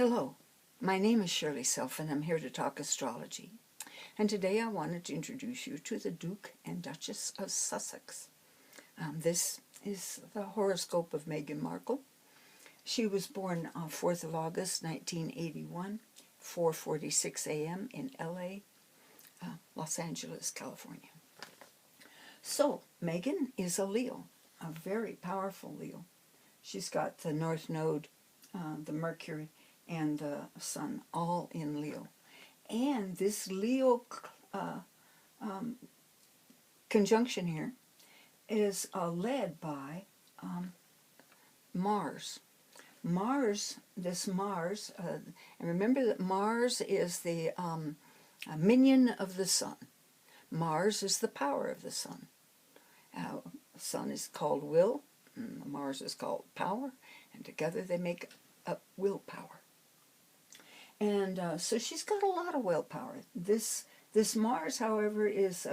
Hello, my name is Shirley Self and I'm here to talk astrology. And today I wanted to introduce you to the Duke and Duchess of Sussex. This is the horoscope of Meghan Markle. She was born 4th of August 1981, 4:46 a.m. in LA, Los Angeles, California. So, Meghan is a Leo, a very powerful Leo. She's got the North Node, the Mercury, and the Sun all in Leo. And this Leo conjunction here is led by Mars. This Mars, and remember that Mars is the minion of the Sun. Mars is the power of the Sun. Sun is called will, and Mars is called power, and together they make up willpower. And so she's got a lot of willpower. This Mars, however, is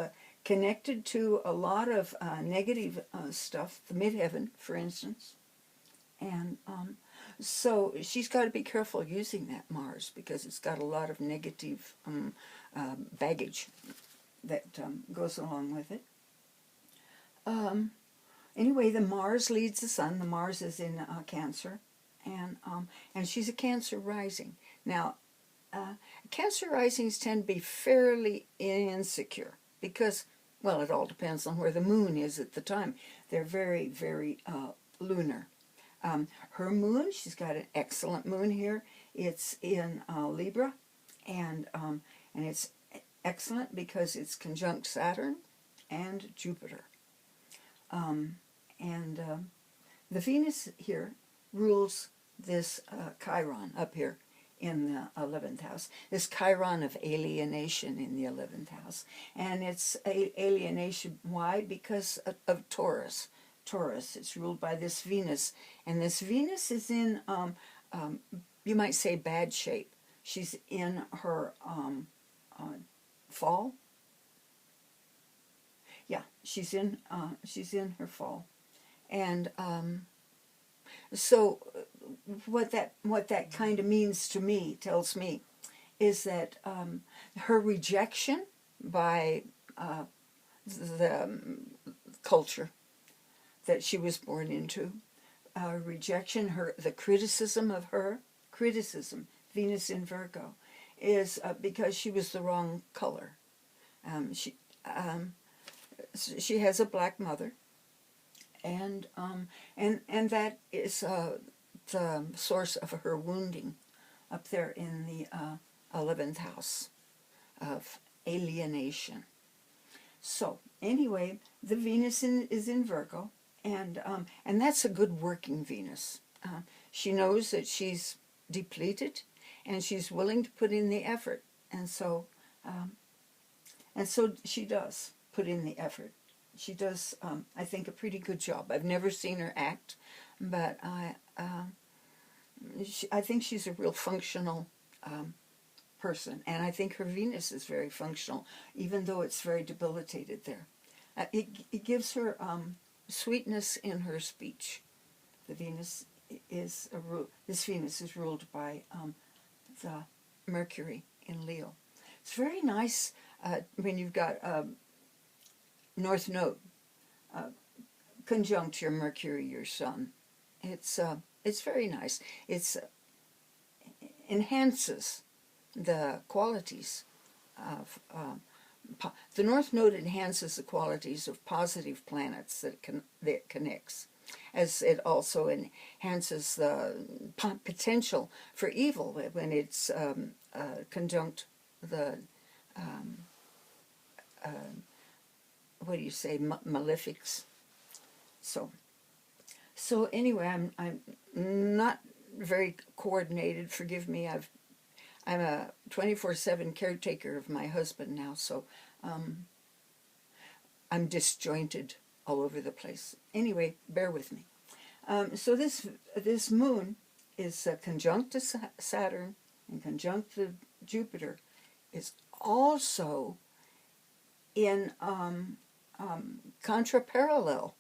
connected to a lot of negative stuff, the midheaven, for instance. And so she's got to be careful using that Mars because it's got a lot of negative baggage that goes along with it. Anyway, the Mars leads the Sun. The Mars is in Cancer, and she's a Cancer rising. Now, Cancer risings tend to be fairly insecure because, well, it all depends on where the moon is at the time. They're very, very lunar. Her moon, she's got an excellent moon here. It's in Libra, and it's excellent because it's conjunct Saturn and Jupiter. The Venus here rules this Chiron up here in the 11th house. This Chiron of alienation in the 11th house. And it's alienation, why? Because of Taurus. Taurus, it's ruled by this Venus. And this Venus is in, you might say, bad shape. She's in her fall. Yeah, she's in her fall. And so what that kind of means to me, tells me, is that her rejection by the culture that she was born into, rejection, the criticism of her, Venus in Virgo, is because she was the wrong color. She has a black mother, and that is the source of her wounding up there in the 11th house of alienation. So anyway, the Venus is in Virgo, and that's a good working Venus. She knows that she's depleted, and she's willing to put in the effort, and so she does put in the effort. She does, I think, a pretty good job. I've never seen her act, but I think she's a real functional person, and I think her Venus is very functional, even though it's very debilitated there. It gives her sweetness in her speech. This Venus is ruled by the Mercury in Leo. It's very nice when you've got North Node conjunct your Mercury, your Sun. It's very nice. It enhances the qualities of the North Node enhances the qualities of positive planets that it connects, as it also enhances the potential for evil when it's conjunct the what do you say, malefics. So anyway, I'm not very coordinated. Forgive me. I'm a 24/7 caretaker of my husband now, so I'm disjointed all over the place. Anyway, bear with me. So this moon is conjunct to Saturn and conjunct to Jupiter. Is also in contraparallel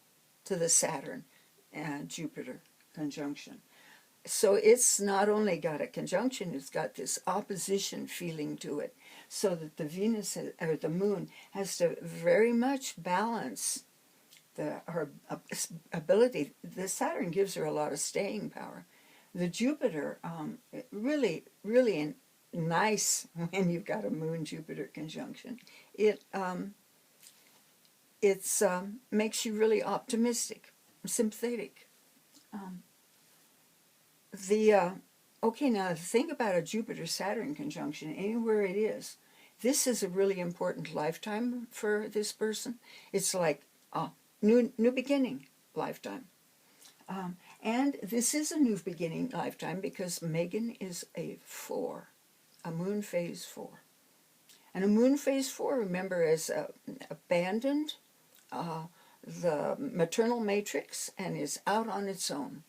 to the Saturn and Jupiter conjunction. So it's not only got a conjunction, it's got this opposition feeling to it, so that the Venus or the moon has to very much balance her ability. The Saturn gives her a lot of staying power. The Jupiter, really, really nice when you've got a Moon-Jupiter conjunction. It makes you really optimistic, sympathetic. Okay, now think about a Jupiter-Saturn conjunction anywhere it is. This is a really important lifetime for this person. It's like a new beginning lifetime. And this is a new beginning lifetime because Meghan is a 4, a moon phase 4. And a moon phase 4, remember, is abandoned the maternal matrix and is out on its own.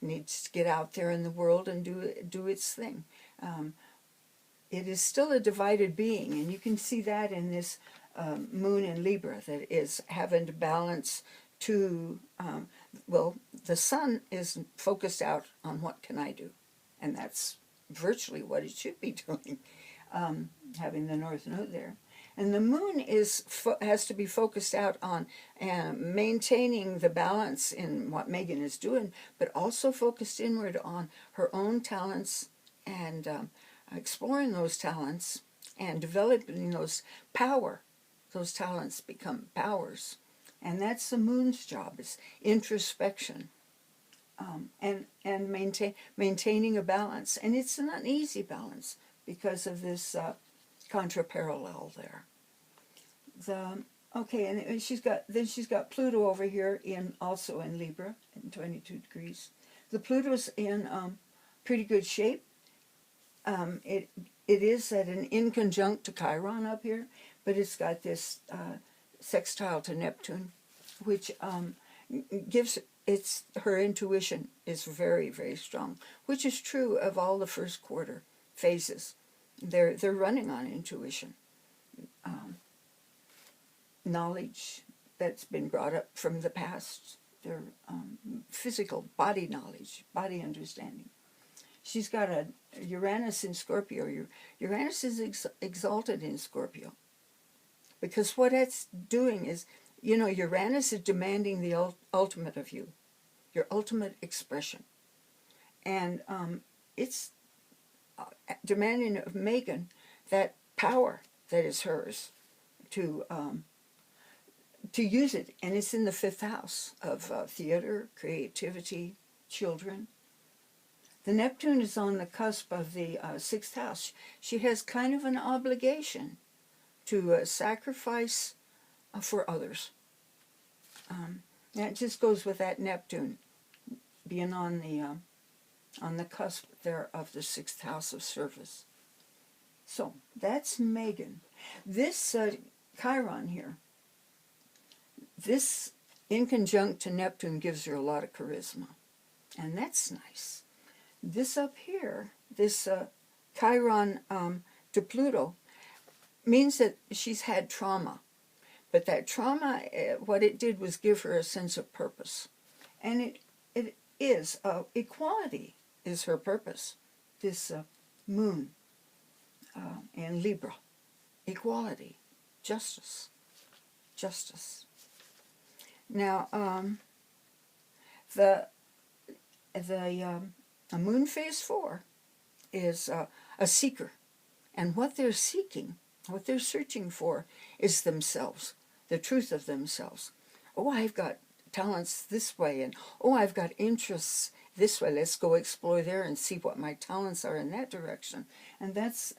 Needs to get out there in the world and do its thing. It is still a divided being, and you can see that in this moon in Libra, that is having to balance two. Well, the sun is focused out on what can I do, and that's virtually what it should be doing, having the North Node there. And the moon has to be focused out on maintaining the balance in what Meghan is doing, but also focused inward on her own talents and exploring those talents and developing those power. Those talents become powers. And that's the moon's job, is introspection and maintaining a balance. And it's an uneasy balance because of this contra-parallel there. Okay, and she's got Pluto over here also in Libra in 22 degrees. The Pluto's in pretty good shape. It is at an inconjunct to Chiron up here, but it's got this sextile to Neptune, which gives her intuition is very, very strong, which is true of all the first quarter phases. They're running on intuition, knowledge that's been brought up from the past. Their physical body knowledge, body understanding. She's got a Uranus in Scorpio. Uranus is exalted in Scorpio, because what it's doing is, Uranus is demanding the ultimate of you, your ultimate expression. And it's demanding of Meghan that power that is hers to use it. And it's in the 5th house of theater, creativity, children. The Neptune is on the cusp of the 6th house. She has kind of an obligation to sacrifice for others. That just goes with that Neptune being on the cusp there of the 6th house of service. So that's Meghan. This Chiron here, this inconjunct to Neptune gives her a lot of charisma, and that's nice. This up here, this Chiron to Pluto, means that she's had trauma. But that trauma, what it did was give her a sense of purpose. And it is, equality is her purpose. This moon in Libra. Equality. Justice. Justice. Now, the moon phase 4 is a seeker. And what they're seeking, what they're searching for, is themselves, the truth of themselves. Oh, I've got talents this way, and oh, I've got interests this way. Let's go explore there and see what my talents are in that direction. And that's,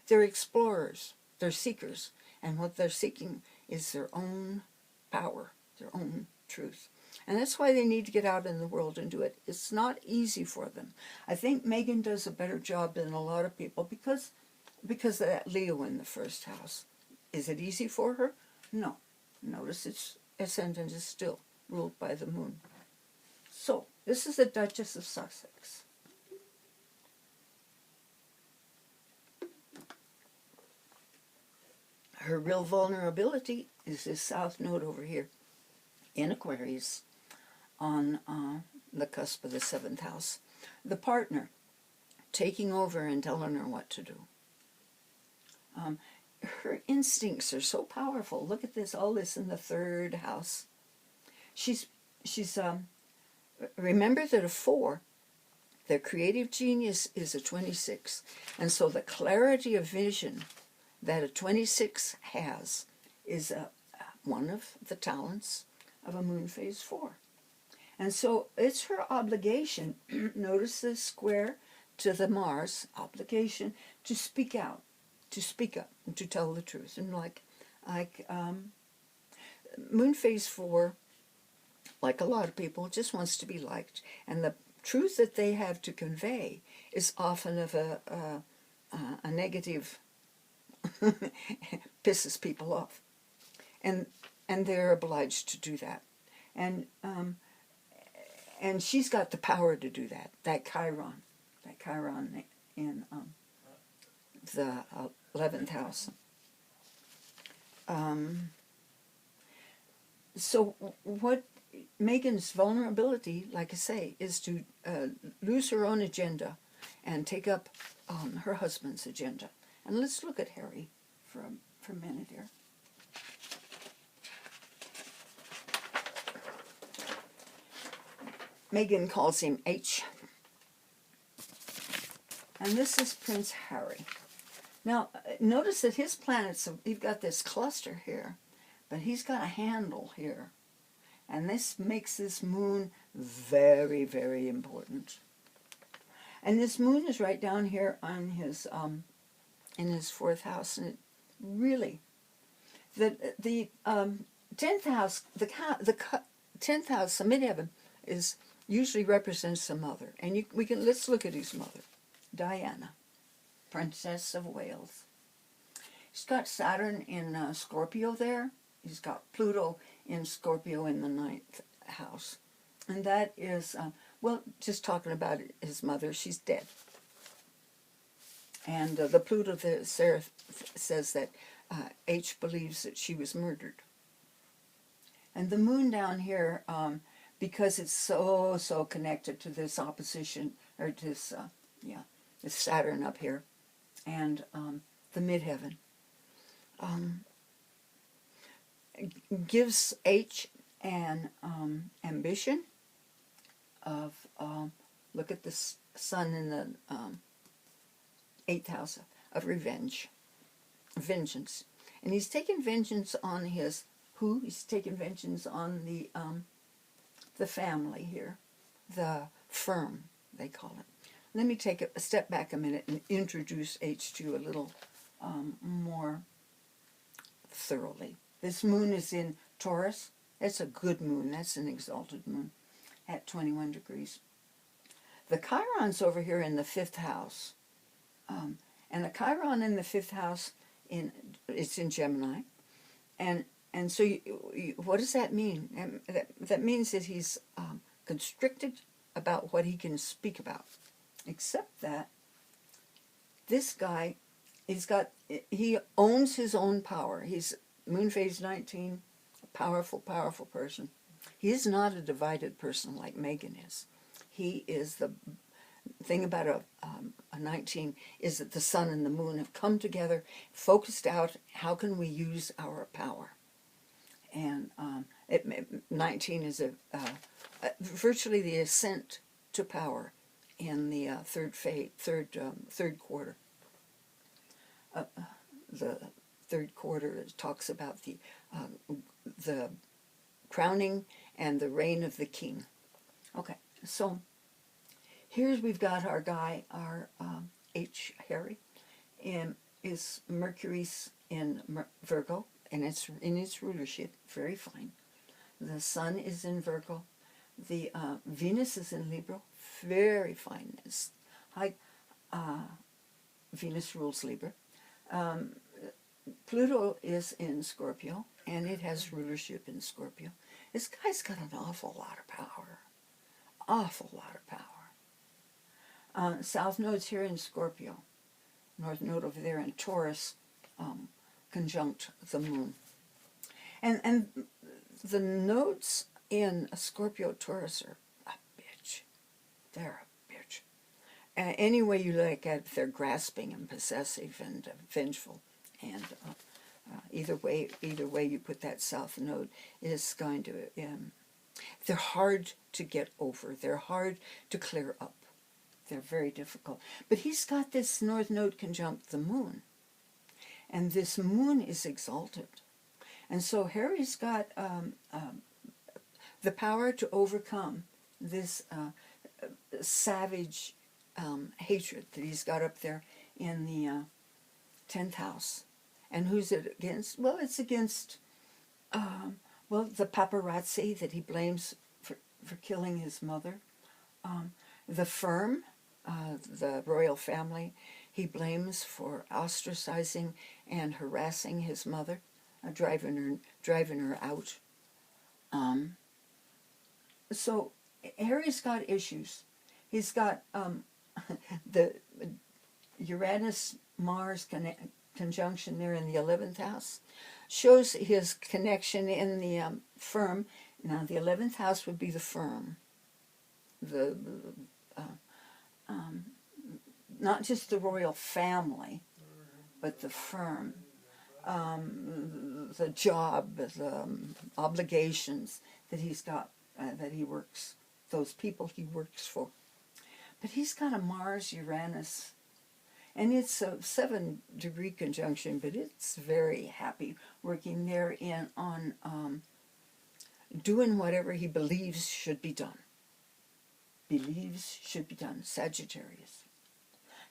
they're explorers, they're seekers. And what they're seeking is their own power, their own truth. And that's why they need to get out in the world and do it. It's not easy for them. I think Meghan does a better job than a lot of people because of that Leo in the 1st house. Is it easy for her? No. Notice its ascendant is still ruled by the moon. So, this is the Duchess of Sussex. Her real vulnerability is this South Node over here in Aquarius on the cusp of the 7th house. the partner taking over and telling her what to do. Her instincts are so powerful. Look at this, all this in the third house. She's remember that a 4, their creative genius is a 26. And so the clarity of vision that a 26 has is one of the talents of a moon phase 4. And so it's her obligation, notice the square to the Mars, obligation to speak out, to speak up, and to tell the truth. And like moon phase 4, like a lot of people, just wants to be liked. And the truth that they have to convey is often of a negative, pisses people off. And they're obliged to do that. And she's got the power to do that, that Chiron in the 11th house. So what Meghan's vulnerability, like I say, is to lose her own agenda and take up her husband's agenda. And let's look at Harry for a minute here. Meghan calls him H. And this is Prince Harry. Now, notice that his planets, you've got this cluster here, but he's got a handle here. And this makes this moon very, very important. And this moon is right down here on his, in his 4th house. And it really, the 10th house, the 10th house, the midheaven, is usually represents the mother. And let's look at his mother, Diana, Princess of Wales. He's got Saturn in Scorpio there. He's got Pluto in Scorpio in the 9th house. And that is, well, just talking about his mother, she's dead. And the Pluto there, Sarah says that H believes that she was murdered. And the moon down here, because it's so connected to this opposition, or this, this Saturn up here, and the midheaven, gives H an ambition of, look at the sun in the 8th house, of revenge, vengeance. And he's taken vengeance on his, he's taken vengeance on the family here, the firm, they call it. Let me take a step back a minute and introduce H2 a little more thoroughly. This moon is in Taurus. That's a good moon. That's an exalted moon at 21 degrees. The Chiron's over here in the 5th house. And the Chiron in the 5th house, it's in Gemini. And so what does that mean? That means that he's constricted about what he can speak about. Except that this guy, he owns his own power. He's moon phase 19, a powerful, powerful person. He is not a divided person like Meghan is. He is the thing about a 19 is that the sun and the moon have come together, focused out how can we use our power. And 19 is virtually the ascent to power in the third quarter. The third quarter talks about the crowning and the reign of the king. Okay, so here's we've got our guy, our H. Harry, and is Mercury's in Virgo, and it's in its rulership, very fine. The sun is in Virgo. The Venus is in Libra, very fine. Venus rules Libra. Pluto is in Scorpio, and it has rulership in Scorpio. This guy's got an awful lot of power. Awful lot of power. South node's here in Scorpio. North node over there in Taurus, conjunct the moon. And the nodes in Scorpio Taurus are a bitch. They're a bitch. any way you look at it, they're grasping and possessive and vengeful, and either way you put that south node is going to. They're hard to get over. They're hard to clear up. They're very difficult. But he's got this north node conjunct the moon, and this moon is exalted, and so Harry's got the power to overcome this savage hatred that he's got up there in the 10th house. And who's it against? Well, it's against the paparazzi that he blames for killing his mother. The firm, the royal family, he blames for ostracizing and harassing his mother, driving her out. So Harry's got issues. He's got the Uranus-Mars conjunction there in the 11th house. Shows his connection in the firm. Now, the 11th house would be the firm. Not just the royal family, but the firm. The job, the obligations that he's got, that he works, those people he works for. But he's got a Mars-Uranus, and it's a 7-degree conjunction, but it's very happy working there on doing whatever he believes should be done. Sagittarius.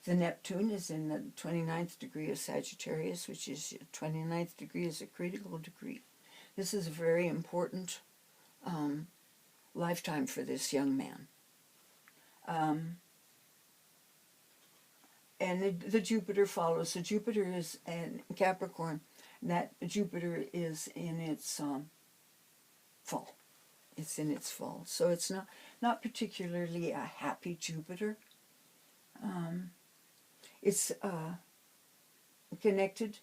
The Neptune is in the 29th degree of Sagittarius, which is 29th degree is a critical degree. This is a very important lifetime for this young man. And the Jupiter follows. So Jupiter is in Capricorn. That Jupiter is in its fall. It's in its fall. So it's not particularly a happy Jupiter. It's connected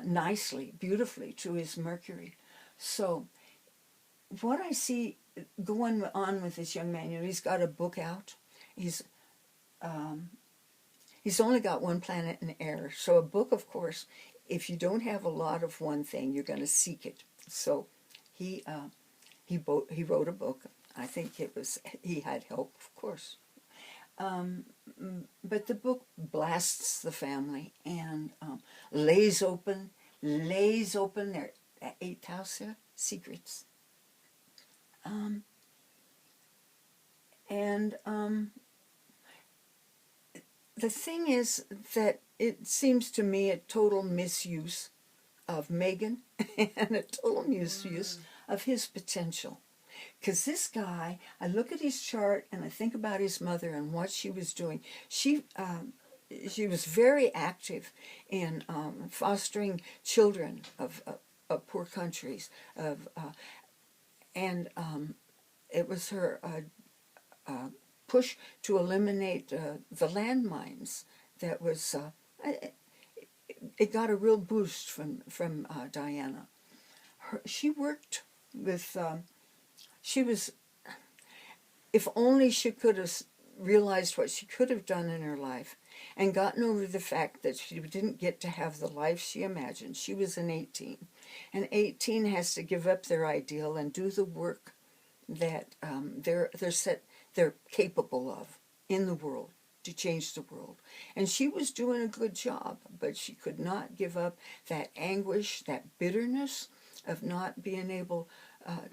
nicely, beautifully to his Mercury. So what I see going on with this young man, he's got a book out. He's only got one planet in air. So a book, of course, if you don't have a lot of one thing, you're going to seek it. So he wrote a book. I think he had help, of course. But the book blasts the family and lays open their 8th house secrets. The thing is that it seems to me a total misuse of Meghan and a total misuse of his potential. Because this guy, I look at his chart and I think about his mother and what she was doing. She was very active in fostering children of poor countries. It was her push to eliminate the landmines that was. It got a real boost from Diana. She worked with. She was, if only she could have realized what she could have done in her life and gotten over the fact that she didn't get to have the life she imagined. She was an 18, and 18 has to give up their ideal and do the work that they're capable of in the world to change the world. And she was doing a good job, but she could not give up that anguish, that bitterness of not being able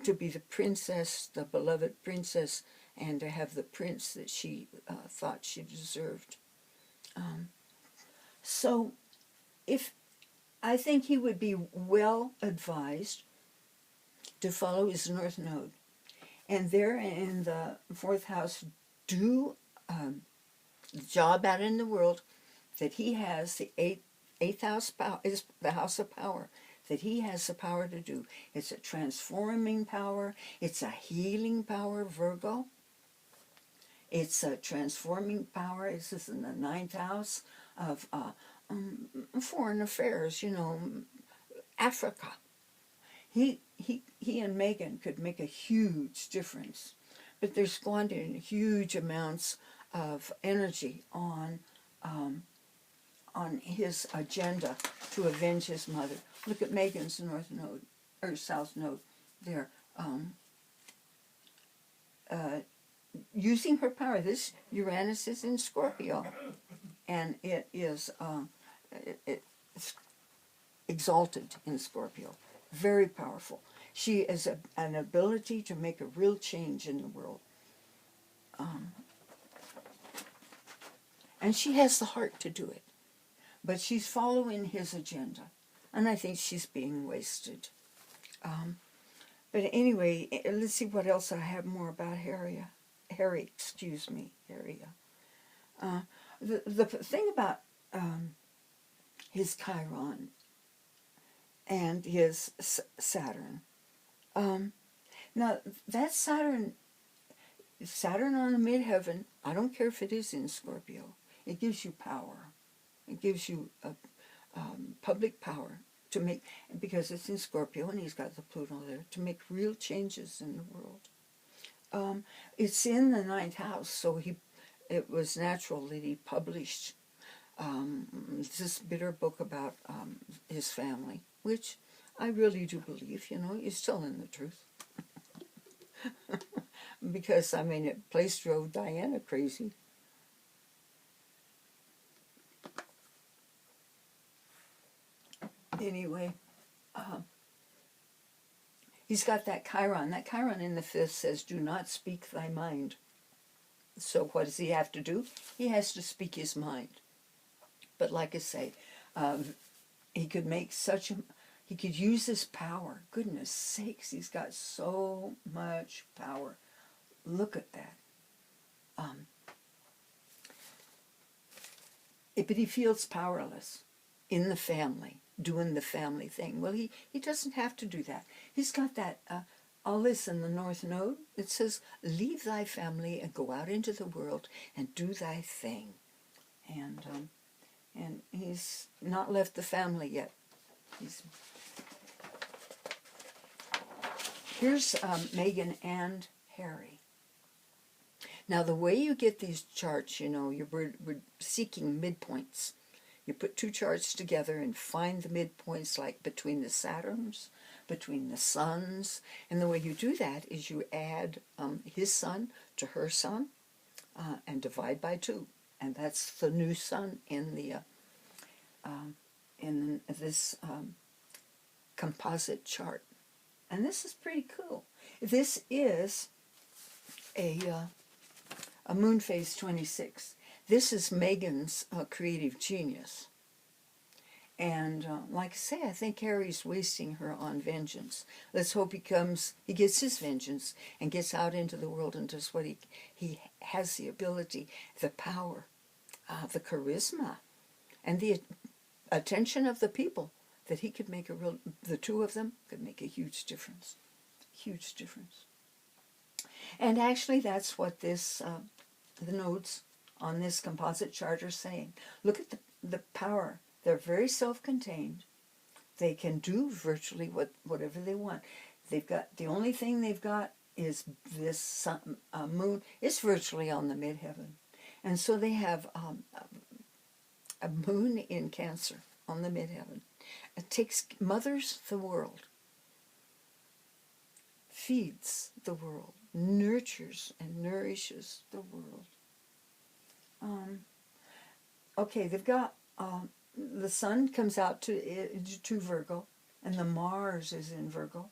to be the princess, the beloved princess, and to have the prince that she thought she deserved. So I think he would be well advised to follow his North Node. And there in the 4th house, do the job out in the world that he has. The 8th house is the house of power. That he has the power to do. It's a transforming power. It's a healing power, Virgo. It's a transforming power. This is in the 9th house of foreign affairs, Africa. He and Meghan could make a huge difference, but they're squandering huge amounts of energy on his agenda to avenge his mother. Look at Meghan's north node, or south node there. Using her power. This Uranus is in Scorpio, and it is it's exalted in Scorpio. Very powerful. She is an ability to make a real change in the world. And she has the heart to do it. But she's following his agenda. And I think she's being wasted. But anyway, let's see what else I have more about Harry. The thing about his Chiron and his Saturn. Now, that Saturn on the midheaven, I don't care if it is in Scorpio, it gives you power. It gives you public power to make, because it's in Scorpio and he's got the Pluto there, to make real changes in the world. It's in the 9th house, so it was natural that he published this bitter book about his family, which I really do believe, he's telling the truth. Because, I mean, it place drove Diana crazy. Anyway, he's got that Chiron. That Chiron in the 5th says, do not speak thy mind. So what does he have to do? He has to speak his mind. But like I say, he could make he could use his power. Goodness sakes, he's got so much power. Look at that. But he feels powerless in the family, doing the family thing. Well, he doesn't have to do that. He's got that, all this in the North Node. It says, leave thy family and go out into the world and do thy thing. And he's not left the family yet. Here's Meghan and Harry. Now, the way you get these charts, we're seeking midpoints. You put two charts together and find the midpoints, like between the Saturns, between the suns. And the way you do that is you add his sun to her sun and divide by 2. And that's the new sun in this composite chart. And this is pretty cool. This is a moon phase 26. This is Meghan's creative genius. And like I say, I think Harry's wasting her on vengeance. Let's hope he gets his vengeance and gets out into the world and does what he has the ability, the power, the charisma, and the attention of the people, that he could make the two of them could make a huge difference. Huge difference. And actually that's what the nodes on this composite chart are saying. Look at the power. They're very self-contained. They can do virtually whatever they want. The only thing they've got is this sun, moon. It's virtually on the midheaven. And so they have a moon in Cancer on the midheaven. It mothers the world, feeds the world, nurtures and nourishes the world. Okay, they've got the sun comes out to Virgo, and the Mars is in Virgo.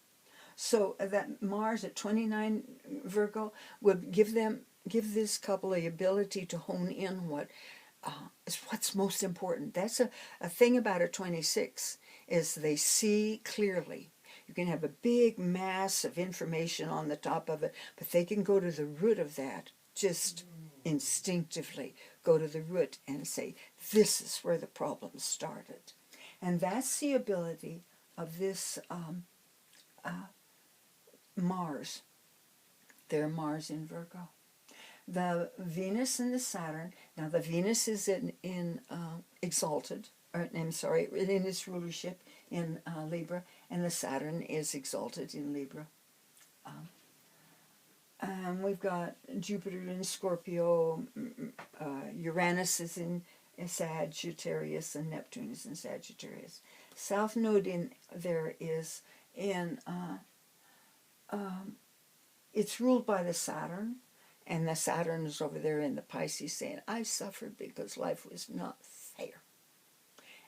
So that Mars at 29 Virgo would give this couple the ability to hone in what's most important. That's a thing about a 26, is they see clearly. You can have a big mass of information on the top of it, but they can go to the root of that, just instinctively go to the root and say, this is where the problem started. And that's the ability of this Mars. Their Mars in Virgo. The Venus and the Saturn. Now the Venus is in exalted, in its rulership in Libra, and the Saturn is exalted in Libra. We've got Jupiter in Scorpio, Uranus is in Sagittarius, and Neptune is in Sagittarius. South Node in there is in, it's ruled by the Saturn, and the Saturn is over there in the Pisces saying, I suffered because life was not fair.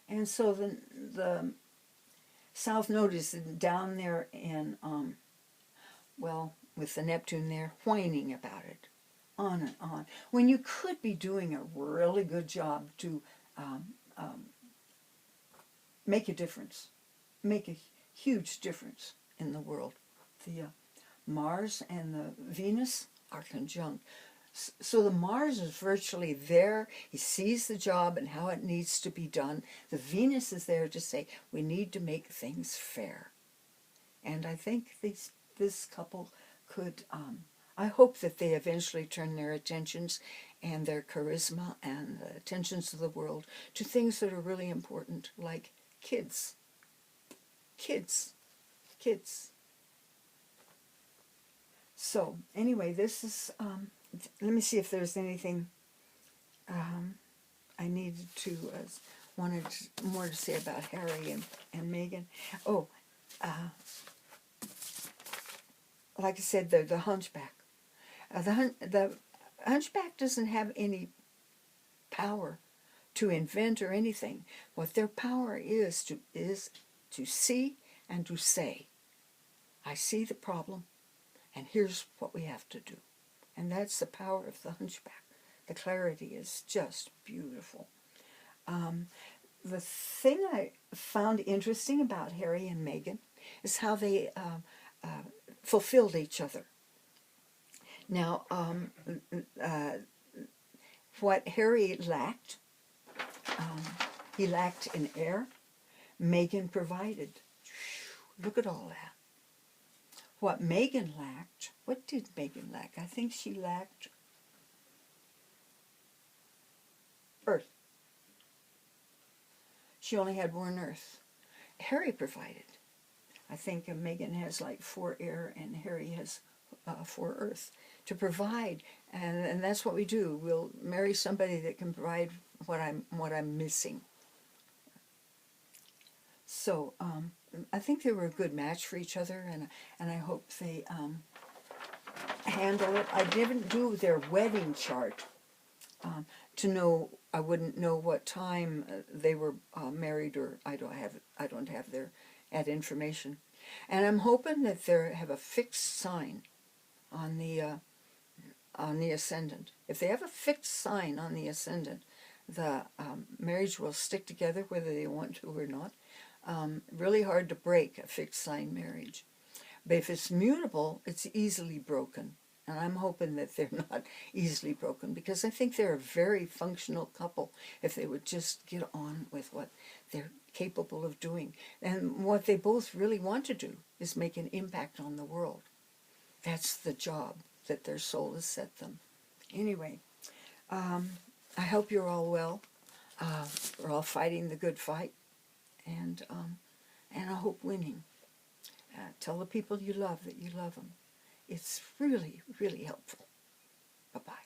And so the South Node is down there in, well, with the Neptune there, whining about it, on and on, when you could be doing a really good job to make a difference, make a huge difference in the world. The Mars and the Venus are conjunct. So the Mars is virtually there. He sees the job and how it needs to be done. The Venus is there to say, we need to make things fair. And I think this couple could, I hope that they eventually turn their attentions and their charisma and the attentions of the world to things that are really important, like kids. Kids. Kids. So, anyway, this is, let me see if there's anything I needed to, wanted more to say about Harry and Meghan. Oh, like I said, the hunchback. The hunchback doesn't have any power to invent or anything. What their power is to see and to say, I see the problem, and here's what we have to do. And that's the power of the hunchback. The clarity is just beautiful. The thing I found interesting about Harry and Meghan is how they fulfilled each other. Now, what Harry lacked, he lacked in air. Meghan provided. Look at all that. What Meghan lacked, what did Meghan lack? I think she lacked earth. She only had one earth. Harry provided. I think Meghan has like 4 air and Harry has 4 earth to provide, and that's what we do. We'll marry somebody that can provide what I'm missing. So I think they were a good match for each other, and I hope they handle it. I didn't do their wedding chart to know. I wouldn't know what time they were married, or I don't have that information. And I'm hoping that they have a fixed sign on the ascendant. If they have a fixed sign on the ascendant, the marriage will stick together whether they want to or not. Really hard to break a fixed sign marriage. But if it's mutable, it's easily broken. And I'm hoping that they're not easily broken, because I think they're a very functional couple if they would just get on with what they're capable of doing. And what they both really want to do is make an impact on the world. That's the job that their soul has set them. Anyway, I hope you're all well. We're all fighting the good fight, and I hope winning. Tell the people you love that you love them. It's really, really helpful. Bye-bye.